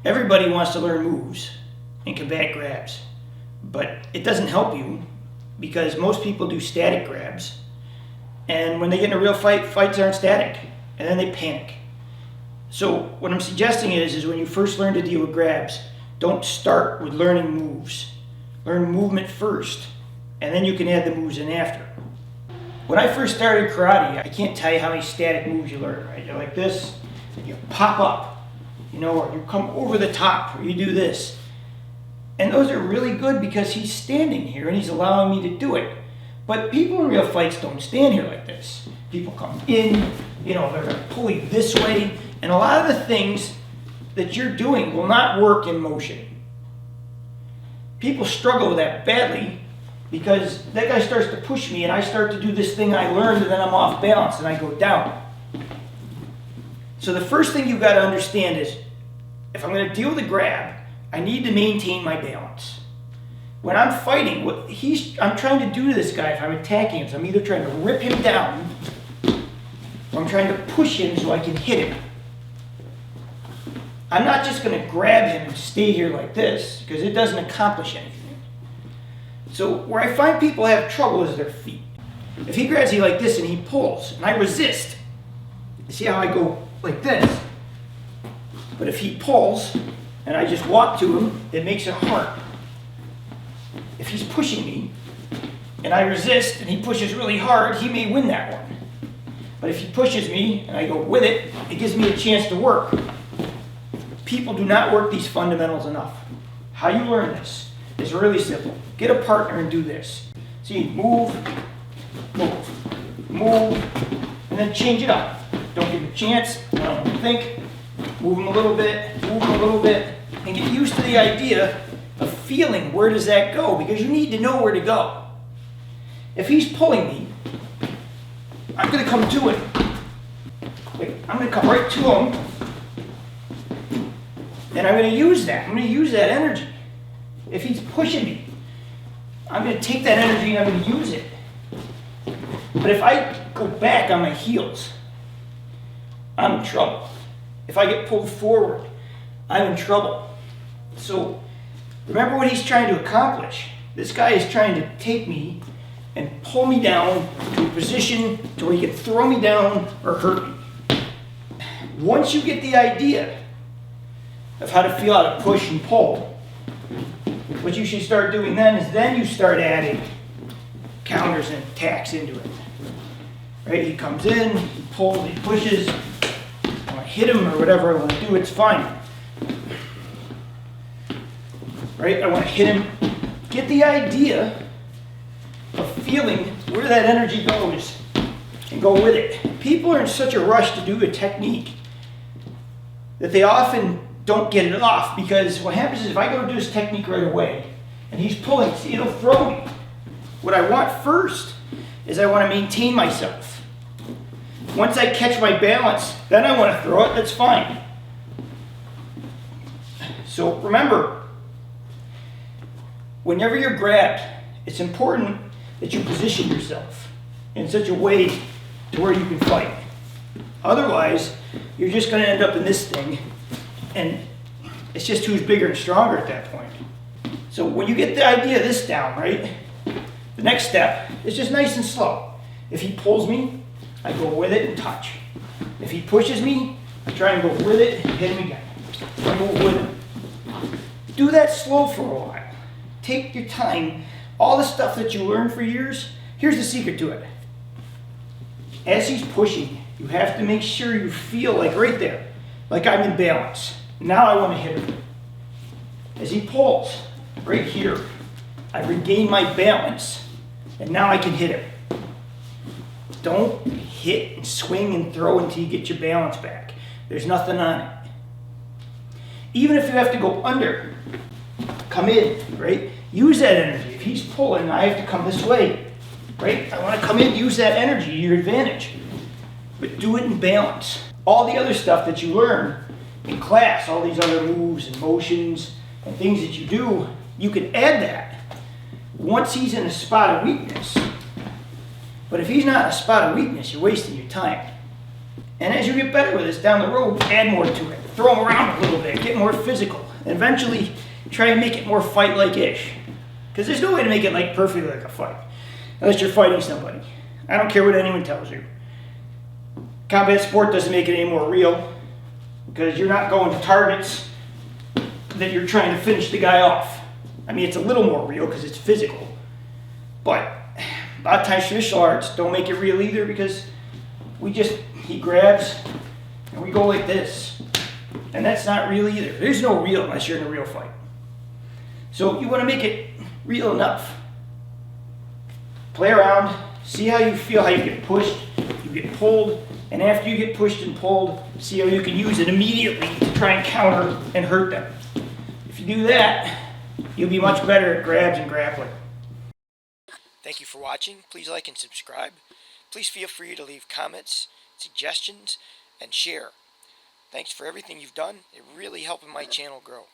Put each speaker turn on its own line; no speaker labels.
Everybody wants to learn moves and combat grabs, but it doesn't help you because most people do static grabs, and when they get in a real fight, fights aren't static, and then they panic. So what I'm suggesting is when you first learn to deal with grabs, don't start with learning moves. Learn movement first, and then you can add the moves in after. When I first started karate, I can't tell you how many static moves you learn, right? You're like this, you pop up, or you come over the top, or you do this. And those are really good because he's standing here and he's allowing me to do it. But people in real fights don't stand here like this. People come in, they're going to pull you this way, and a lot of the things that you're doing will not work in motion. People struggle with that badly because that guy starts to push me and I start to do this thing I learned and then I'm off balance and I go down. So the first thing you've got to understand is if I'm going to deal with a grab, I need to maintain my balance. When I'm fighting, I'm trying to do to this guy if I'm attacking him, so I'm either trying to rip him down or I'm trying to push him so I can hit him. I'm not just going to grab him and stay here like this because it doesn't accomplish anything. So where I find people have trouble is their feet. If he grabs me like this and he pulls and I resist, see how I go like this? But if he pulls and I just walk to him, it makes it hard. If he's pushing me and I resist and he pushes really hard, he may win that one. But if he pushes me and I go with it, it gives me a chance to work. People do not work these fundamentals enough. How you learn this is really simple. Get a partner and do this. See, move, move, move, and then change it up. Don't give him a chance, don't think. Move him a little bit, and get used to the idea of feeling where does that go, because you need to know where to go. If he's pulling me, I'm going to come to him. Wait, I'm going to come right to him, and I'm going to use that. I'm going to use that energy. If he's pushing me, I'm going to take that energy and I'm going to use it. But if I go back on my heels, I'm in trouble. If I get pulled forward, I'm in trouble. So remember what he's trying to accomplish. This guy is trying to take me and pull me down to a position to where he can throw me down or hurt me. Once you get the idea of how to feel how to push and pull, what you should start doing then you start adding counters and attacks into it. Right? He comes in, he pulls, he pushes. I want to hit him or whatever I want to do, it's fine. Right? I want to hit him. Get the idea of feeling where that energy goes and go with it. People are in such a rush to do a technique that they often don't get it off, because what happens is if I go to do this technique right away and he's pulling, see, it'll throw me. What I want first is I want to maintain myself. Once I catch my balance, then I want to throw it, that's fine. So remember, whenever you're grabbed, it's important that you position yourself in such a way to where you can fight. Otherwise, you're just going to end up in this thing, and it's just who's bigger and stronger at that point. So when you get the idea of this down, right, the next step is just nice and slow. If he pulls me, I go with it and touch. If he pushes me, I try and go with it and hit him again. I go with him. Do that slow for a while. Take your time. All the stuff that you learned for years, here's the secret to it. As he's pushing, you have to make sure you feel like right there, like I'm in balance. Now I want to hit him. As he pulls, right here, I regain my balance, and now I can hit him. Don't hit and swing and throw until you get your balance back. There's nothing on it. Even if you have to go under, come in, right? Use that energy. If he's pulling, I have to come this way, right? I want to come in, use that energy to your advantage. But do it in balance. All the other stuff that you learn in class, all these other moves and motions and things that you do, you can add that once he's in a spot of weakness. But if he's not in a spot of weakness, you're wasting your time. And as you get better with this down the road, add more to it. throw them around a little bit, get more physical. And eventually, try and make it more fight-like-ish. Because there's no way to make it like perfectly like a fight, unless you're fighting somebody. I don't care what anyone tells you. Combat sport doesn't make it any more real, because you're not going to targets that you're trying to finish the guy off. I mean, it's a little more real because it's physical, but a lot of times traditional arts don't make it real either, because he grabs and we go like this, and that's not real either. There's no real unless you're in a real fight. So you want to make it real enough. Play around, see how you feel, how you get pushed, you get pulled, and after you get pushed and pulled, see how you can use it immediately to try and counter and hurt them. If you do that, you'll be much better at grabs and grappling. Thank you for watching. Please like and subscribe. Please feel free to leave comments, suggestions, and share. Thanks for everything you've done. It really helping my channel grow.